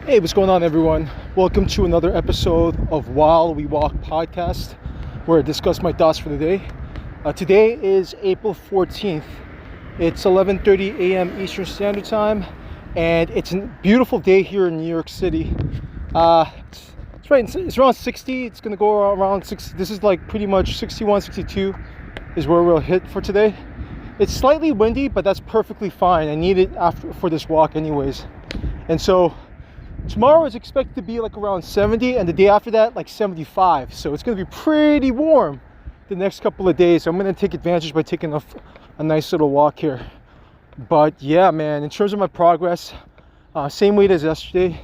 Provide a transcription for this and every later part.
Hey, what's going on, everyone? Welcome to another episode of While We Walk podcast, where I discuss my thoughts for the day. Today is April 14th. It's 11:30 a.m. Eastern Standard Time, and it's a beautiful day here in New York City. It's around 60. It's going to go around 60. This is like pretty much 61, 62 is where we'll hit for today. It's slightly windy, but that's perfectly fine. I need it for this walk anyways. And so tomorrow is expected to be like around 70, and the day after that like 75. So it's going to be pretty warm the next couple of days. So I'm going to take advantage by taking a nice little walk here. But yeah, man, in terms of my progress, same weight as yesterday,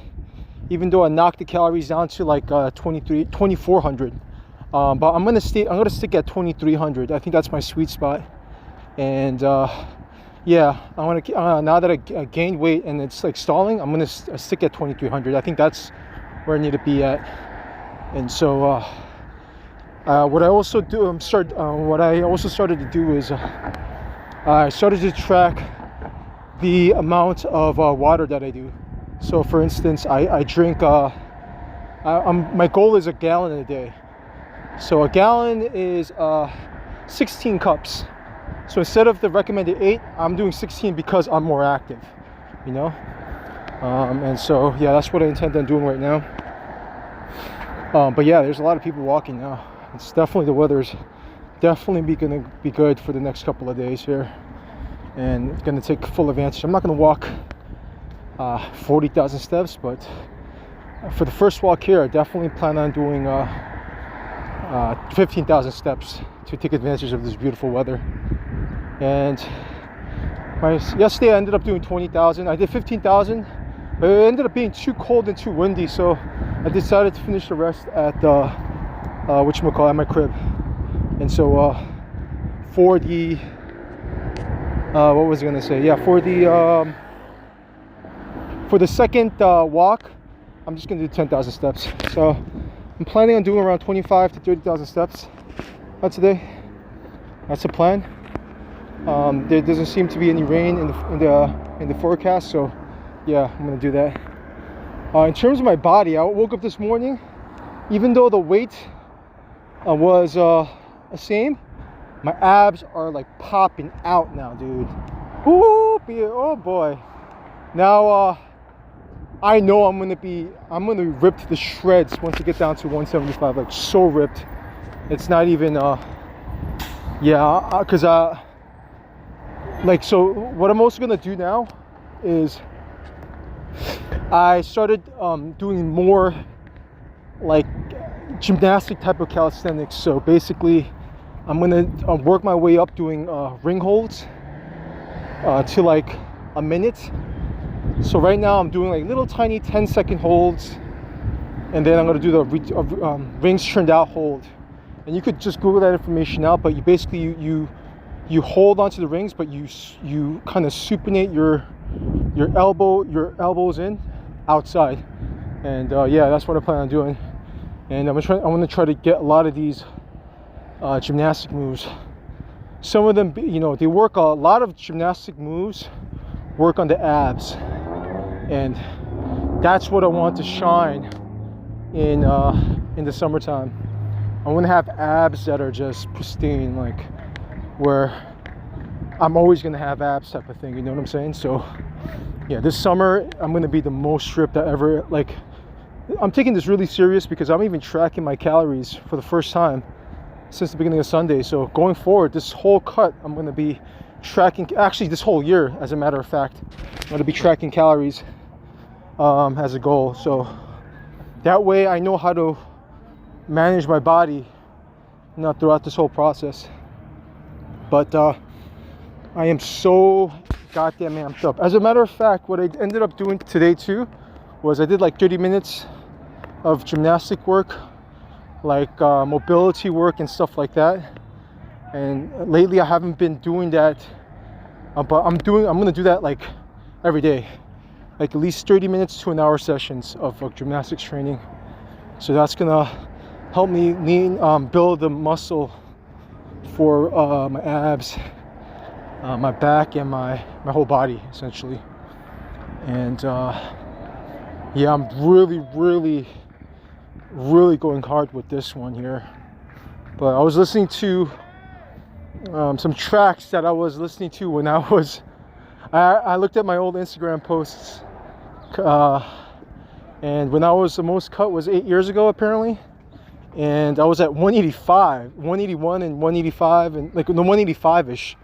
even though I knocked the calories down to like 2,400. But I'm going to stick at 2,300. I think that's my sweet spot. And yeah, I want to now that I gained weight and it's like stalling, I'm gonna stick at 2,300. I think that's where I need to be at. And so what I also started to do is I started to track the amount of water that I do. So for instance, I drink my goal is a gallon a day. So a gallon is 16 cups. So instead of the recommended 8, I'm doing 16 because I'm more active, you know? And so, yeah, that's what I intend on doing right now. But yeah, there's a lot of people walking now. It's definitely, the weather's definitely going to be good for the next couple of days here. And going to take full advantage. I'm not going to walk 40,000 steps, but for the first walk here, I definitely plan on doing 15,000 steps to take advantage of this beautiful weather. And yesterday I ended up doing 20,000. I did 15,000, but it ended up being too cold and too windy, so I decided to finish the rest at at my crib. And so for the what was I gonna say? Yeah, for the second walk, I'm just gonna do 10,000 steps. So I'm planning on doing around 25 to 30,000 steps today. That's the plan. There doesn't seem to be any rain in the forecast, so yeah, I'm gonna do that. In terms of my body, I woke up this morning, even though the weight was the same, my abs are like popping out now, dude. Ooh, oh boy. Now I know I'm gonna be ripped to shreds once I get down to 175, like so ripped. It's not even because so what I'm also gonna do now is I started doing more like gymnastic type of calisthenics. So basically I'm gonna work my way up doing ring holds to like a minute. So right now I'm doing like little tiny 10-second holds, and then I'm gonna do the rings turned out hold. And you could just Google that information out, but you basically you hold onto the rings, but you kind of supinate your elbows in outside. And yeah, that's what I plan on doing. And I'm gonna try to get a lot of these gymnastic moves. Some of them, they work, a lot of gymnastic moves work on the abs, and that's what I want to shine in the summertime. I want to have abs that are just pristine, like where I'm always going to have abs type of thing, you know what I'm saying? So yeah, this summer I'm going to be the most stripped I ever, like I'm taking this really serious because I'm even tracking my calories for the first time since the beginning of Sunday. So going forward, this whole cut, I'm going to be tracking, actually this whole year as a matter of fact, I'm going to be tracking calories as a goal. So that way I know how to manage my body throughout this whole process. But I am so goddamn amped up. As a matter of fact, what I ended up doing today too was I did like 30 minutes of gymnastic work, like mobility work and stuff like that. And lately I haven't been doing that, but I'm gonna do that like every day, like at least 30 minutes to an hour sessions of gymnastics training. So that's gonna help me build the muscle for my abs, my back, and my whole body essentially. And yeah, I'm really going hard with this one here. But I was listening to some tracks that I was listening to when I was, I looked at my old Instagram posts, and when I was the most cut was 8 years ago apparently, and I was at 185, 181 and 185, and like the 185-ish.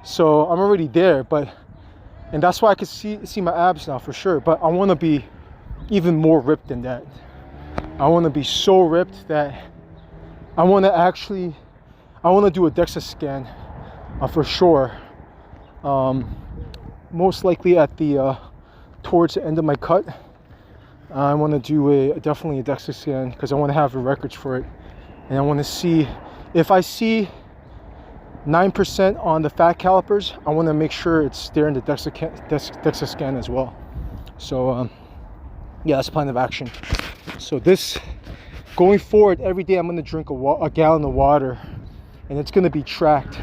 So I'm already there, and that's why I could see my abs now for sure. But I want to be even more ripped than that. I want to be so ripped that I want to do a DEXA scan for sure. Most likely at the towards the end of my cut. I want to do definitely a DEXA scan because I want to have the records for it, and I want to see if I see 9% on the fat calipers. I want to make sure it's there in the DEXA scan as well. So yeah, that's the plan of action. So this, going forward, every day I'm going to drink a gallon of water, and it's going to be tracked.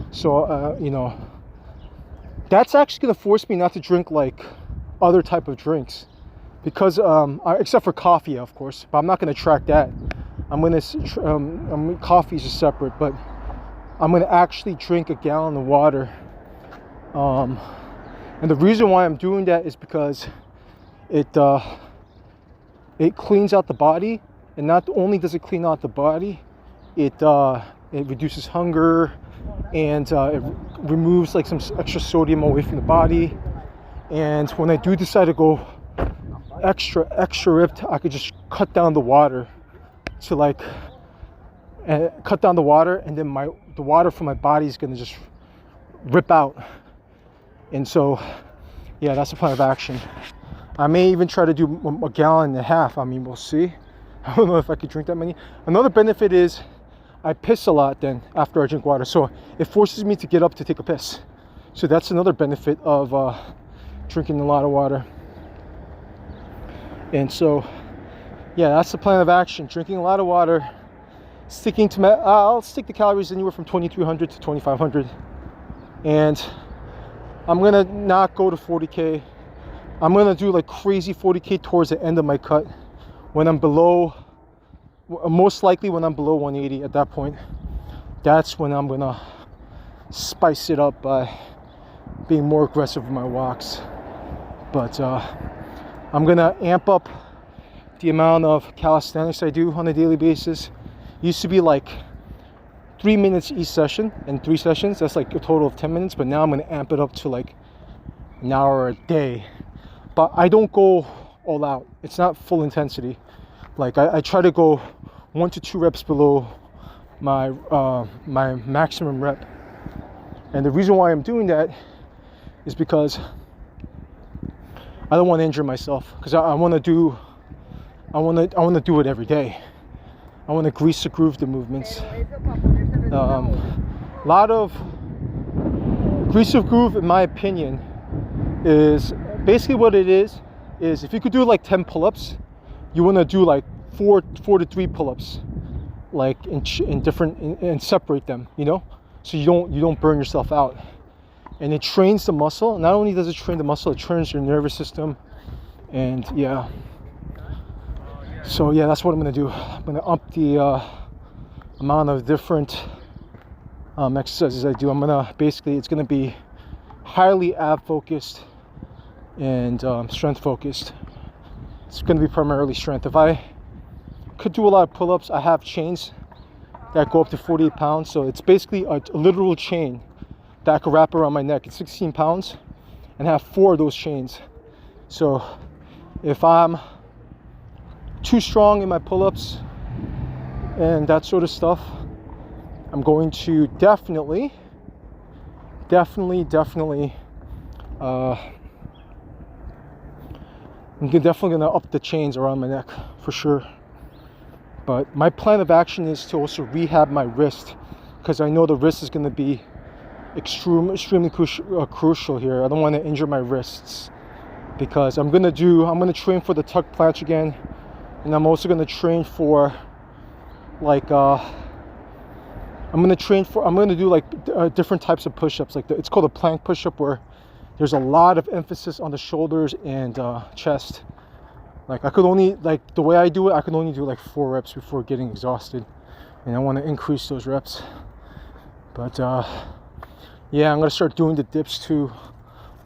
So you know, that's actually going to force me not to drink like other type of drinks, because except for coffee, of course, but I'm not going to track that. I'm going to coffee is separate, but I'm going to actually drink a gallon of water. And the reason why I'm doing that is because it cleans out the body, and not only does it clean out the body, it reduces hunger, and it removes like some extra sodium away from the body. And when I do decide to go extra ripped, I could just cut down the water to like cut down the water, and then the water from my body is gonna just rip out. And so yeah, that's the plan of action. I may even try to do a gallon and a half. I mean, we'll see. I don't know if I could drink that many. Another benefit is I piss a lot then after I drink water, so it forces me to get up to take a piss. So that's another benefit of drinking a lot of water. And so yeah, that's the plan of action: drinking a lot of water, sticking to I'll stick the calories anywhere from 2300 to 2500, and I'm gonna not go to 40k. I'm gonna do like crazy 40k towards the end of my cut, when I'm below, most likely when I'm below 180. At that point, that's when I'm gonna spice it up by being more aggressive with my walks. But I'm gonna amp up the amount of calisthenics I do on a daily basis. It used to be like 3 minutes each session, and 3 sessions, that's like a total of 10 minutes. But now I'm gonna amp it up to like an hour a day. But I don't go all out. It's not full intensity. Like I try to go 1 to 2 reps below my my maximum rep. And the reason why I'm doing that is because I don't want to injure myself, because I want to do it every day. I want to grease the groove the movements. A lot of grease of groove, in my opinion, is basically what it is if you could do like 10 pull-ups, you want to do like 4 to 3 pull-ups, like in different and separate them, you know, so you don't burn yourself out. And it trains the muscle. Not only does it train the muscle, it trains your nervous system. And yeah, so yeah, that's what I'm gonna do. I'm gonna up the amount of different exercises I do. I'm gonna basically, it's gonna be highly ab focused and strength focused. It's gonna be primarily strength. If I could do a lot of pull-ups, I have chains that go up to 48 pounds. So it's basically a literal chain that I could wrap around my neck. It's 16 pounds and have 4 of those chains. So if I'm too strong in my pull-ups and that sort of stuff, I'm going to definitely I'm definitely gonna up the chains around my neck for sure. But my plan of action is to also rehab my wrist, because I know the wrist is going to be extremely crucial here. I don't want to injure my wrists, because I'm going to train for the tuck planche again, and I'm also going to train for like I'm going to do like different types of push-ups. Like it's called a plank push-up, where there's a lot of emphasis on the shoulders and chest. Like I could only, like the way I do it, I can only do like 4 reps before getting exhausted, and I want to increase those reps. But yeah, I'm gonna start doing the dips too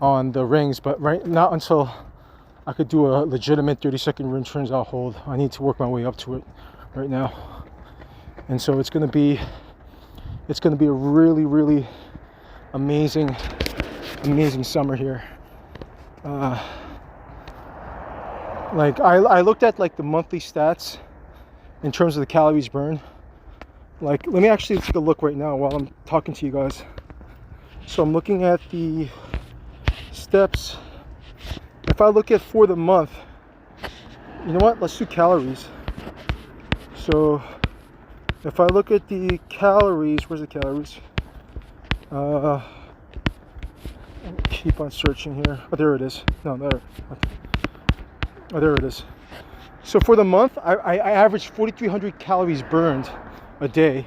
on the rings, but not until I could do a legitimate 30-second ring turns out hold. I need to work my way up to it right now, and so it's gonna be a really amazing summer here. Like I looked at like the monthly stats in terms of the calories burned. Like, let me actually take a look right now while I'm talking to you guys. So I'm looking at the steps. If I look at for the month, you know what? Let's do calories. So if I look at the calories, where's the calories? Keep on searching here. Oh, there it is. No, there. Oh, there it is. So for the month, I averaged 4,300 calories burned a day.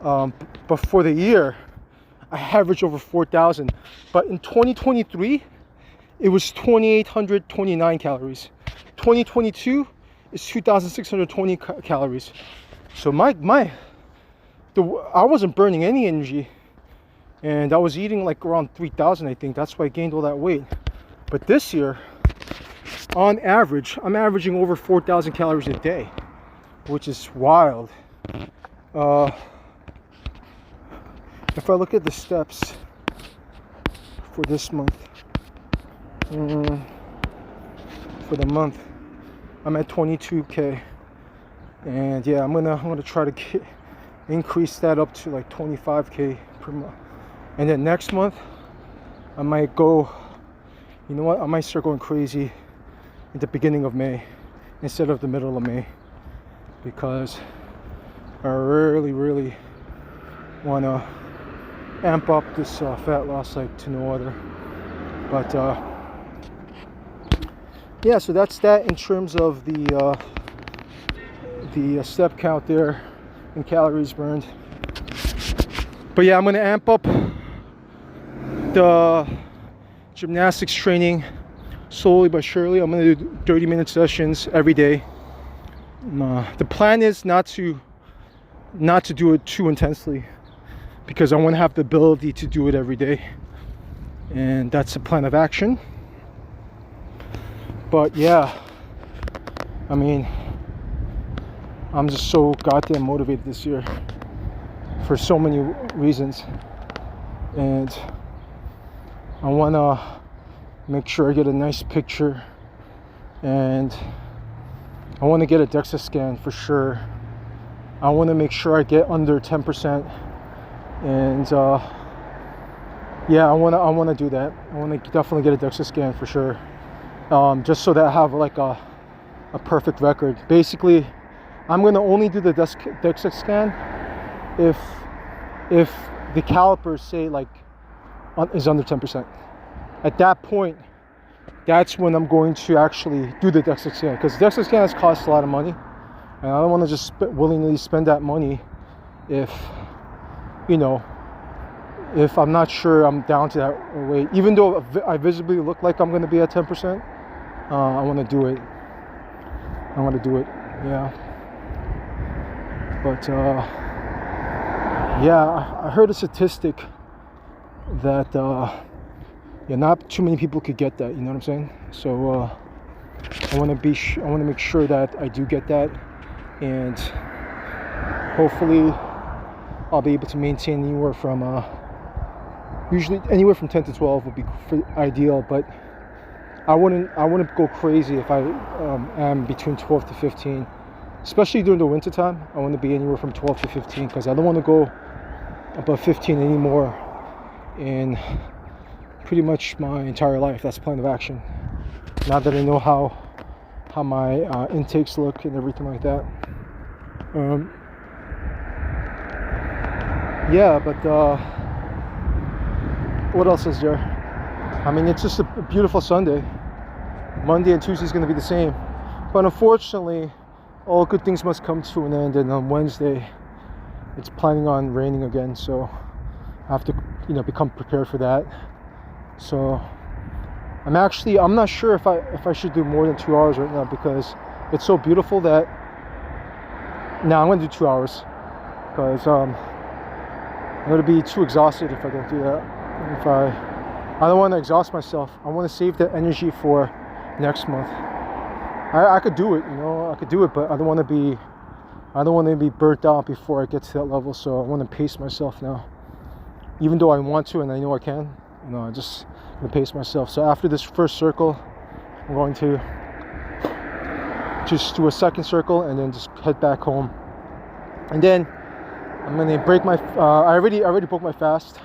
But for the year, I averaged over 4,000. But in 2023, it was 2,829 calories. 2022 is 2,620 calories. So I wasn't burning any energy, and I was eating like around 3,000, I think. That's why I gained all that weight. But this year, on average, I'm averaging over 4,000 calories a day, which is wild. If I look at the steps for this month, for the month, I'm at 22K, and yeah, I'm gonna try to increase that up to like 25K per month, and then next month I might go. You know what? I might start going crazy at the beginning of May instead of the middle of May, because I really want to amp up this fat loss like to no other. But yeah, so that's that in terms of the step count there and calories burned. But yeah, I'm going to amp up the gymnastics training slowly but surely. I'm going to do 30-minute sessions every day. The plan is not to do it too intensely, because I want to have the ability to do it every day, and that's the plan of action. But yeah, I mean, I'm just so goddamn motivated this year for so many reasons, and I want to make sure I get a nice picture, and I want to get a DEXA scan for sure. I want to make sure I get under 10%, and yeah, I want to do that. I want to definitely get a DEXA scan for sure, just so that I have like a perfect record. Basically, I'm going to only do the DEXA scan if the calipers say like is under 10%. At that point, that's when I'm going to actually do the DEXA scan, because DEXA scans cost a lot of money, and I don't want to just willingly spend that money if, you know, if I'm not sure I'm down to that weight. Even though I visibly look like I'm going to be at 10%, I want to do it. I want to do it, yeah. But yeah, I heard a statistic that yeah, not too many people could get that. You know what I'm saying? So I want to make sure that I do get that, and hopefully I'll be able to maintain anywhere from usually anywhere from 10 to 12 would be ideal, but I wouldn't go crazy if I am between 12 to 15, especially during the winter time. I want to be anywhere from 12 to 15, because I don't want to go above 15 anymore in pretty much my entire life. That's the plan of action. Now that I know how my intakes look and everything like that. Yeah, but what else is there? I mean, it's just a beautiful Sunday. Monday and Tuesday is going to be the same, but unfortunately, all good things must come to an end. And on Wednesday, it's planning on raining again, so I have to, become prepared for that. So I'm not sure if I should do more than 2 hours right now, because it's so beautiful that now I'm gonna do 2 hours, because I'm gonna be too exhausted if I don't do that. I don't want to exhaust myself. I want to save the energy for next month. I could do it, I could do it, but I don't want to be burnt out before I get to that level. So I want to pace myself now, even though I want to and I know I can. I just gonna pace myself. So after this first circle, I'm going to just do a second circle and then just head back home. And then I'm gonna break my. I already broke my fast,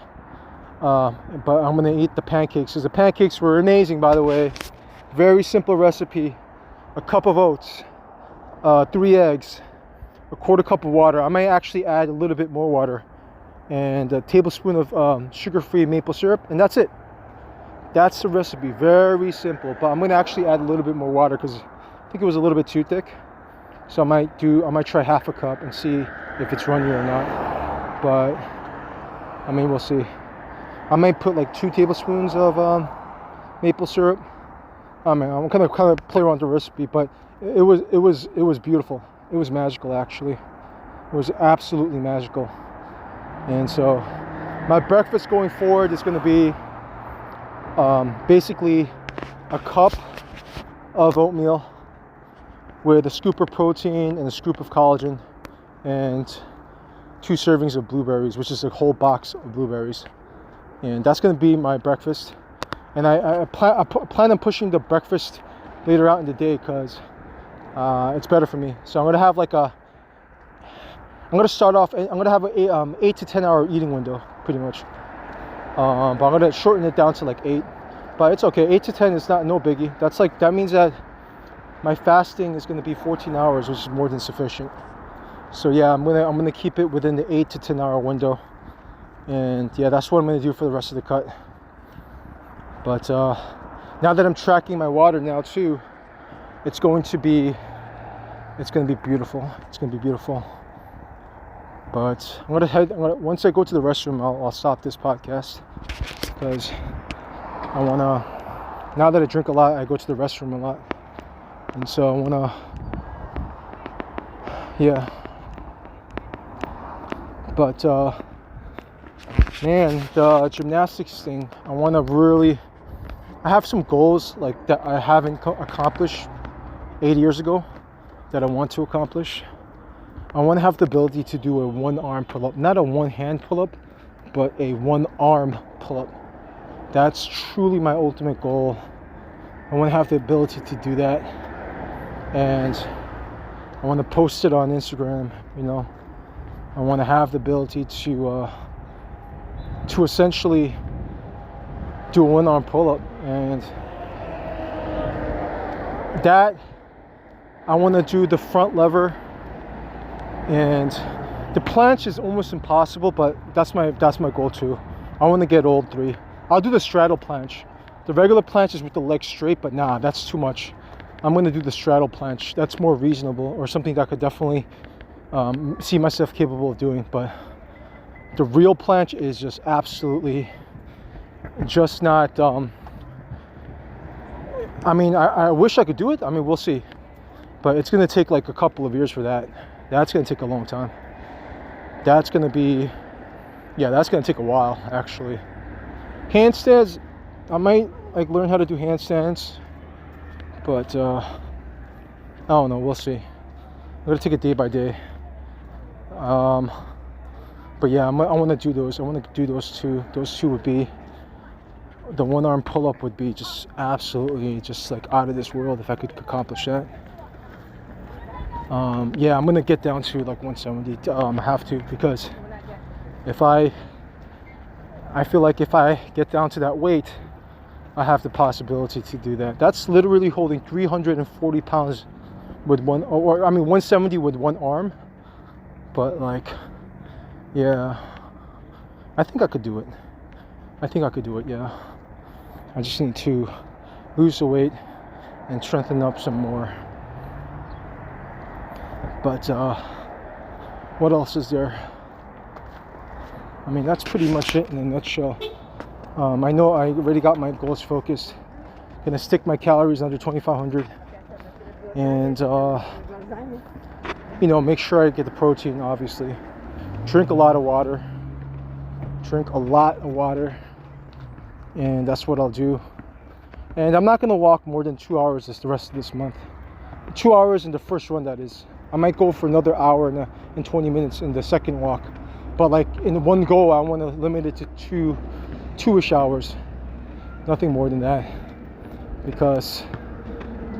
but I'm gonna eat the pancakes. Because the pancakes were amazing, by the way. Very simple recipe: a cup of oats, 3 eggs, a quarter cup of water. I might actually add a little bit more water, and a tablespoon of sugar-free maple syrup, and that's it. That's the recipe. Very simple. But I'm gonna actually add a little bit more water because I think it was a little bit too thick. So I might try half a cup and see if it's runny or not. But I mean, we'll see. I might put like 2 tablespoons of maple syrup. I mean, I'm kind of play around the recipe, but it was beautiful. It was magical, actually. It was absolutely magical. And so my breakfast going forward is going to be basically a cup of oatmeal with a scoop of protein and a scoop of collagen, and 2 servings of blueberries, which is a whole box of blueberries. And that's going to be my breakfast. And I plan on pushing the breakfast later out in the day because it's better for me. So I'm going to have I'm going to start off, I'm going to have an 8 to 10 hour eating window, pretty much. But I'm going to shorten it down to like 8. But it's okay. 8 to 10 is no biggie. That means that my fasting is going to be 14 hours, which is more than sufficient. So yeah, I'm gonna keep it within the 8 to 10 hour window, and yeah, that's what I'm gonna do for the rest of the cut. But now that I'm tracking my water now too, it's gonna be beautiful. It's gonna be beautiful. But once I go to the restroom, I'll stop this podcast, because I wanna. Now that I drink a lot, I go to the restroom a lot. And so I wanna, yeah. But man, the gymnastics thing, I have some goals like that I haven't accomplished 8 years ago that I want to accomplish. I want to have the ability to do a 1-arm pull-up, not a 1-hand pull-up, but a 1-arm pull-up. That's truly my ultimate goal. I want to have the ability to do that. And I want to post it on Instagram, I want to have the ability to essentially do a 1-arm pull-up, and that I want to do the front lever, and the planche is almost impossible, but that's my goal too. I want to get all 3. I'll do the straddle planche. The regular planche is with the legs straight, but nah, that's too much. I'm going to do the straddle planche. That's more reasonable, or something that I could definitely see myself capable of doing. But the real planche is just absolutely just not. I mean, I wish I could do it. I mean, we'll see. But it's going to take like a couple of years for that. That's going to take a long time. That's going to take a while, actually. Handstands, I might learn how to do handstands. But I don't know, we'll see. I'm gonna take it day by day. But yeah, I want to do those. I want to do those 2. Those 2 would be, the 1-arm pull-up would be just absolutely just like out of this world if I could accomplish that. Yeah, I'm gonna get down to like 170. I have to, because I feel like if I get down to that weight, I have the possibility to do that. That's literally holding 340 pounds with 170 with 1 arm. But yeah, I think I could do it. Yeah. I just need to lose the weight and strengthen up some more. But what else is there? I mean, that's pretty much it in a nutshell. I know I already got my goals focused. Gonna stick my calories under 2,500, and you know, make sure I get the protein. Obviously, drink a lot of water. And that's what I'll do. And I'm not gonna walk more than 2 hours the rest of this month. 2 hours in the first run, that is. I might go for another hour and 20 minutes in the second walk, but like in one go, I want to limit it to two-ish hours, nothing more than that, because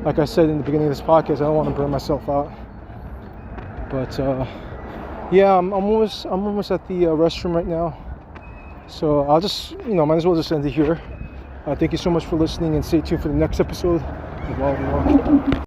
like I said in the beginning of this podcast, I don't want to burn myself out. But yeah, I'm almost at the restroom right now, so I'll just, you know, might as well just end it here. Thank you so much for listening, and stay tuned for the next episode of Wild and Walk.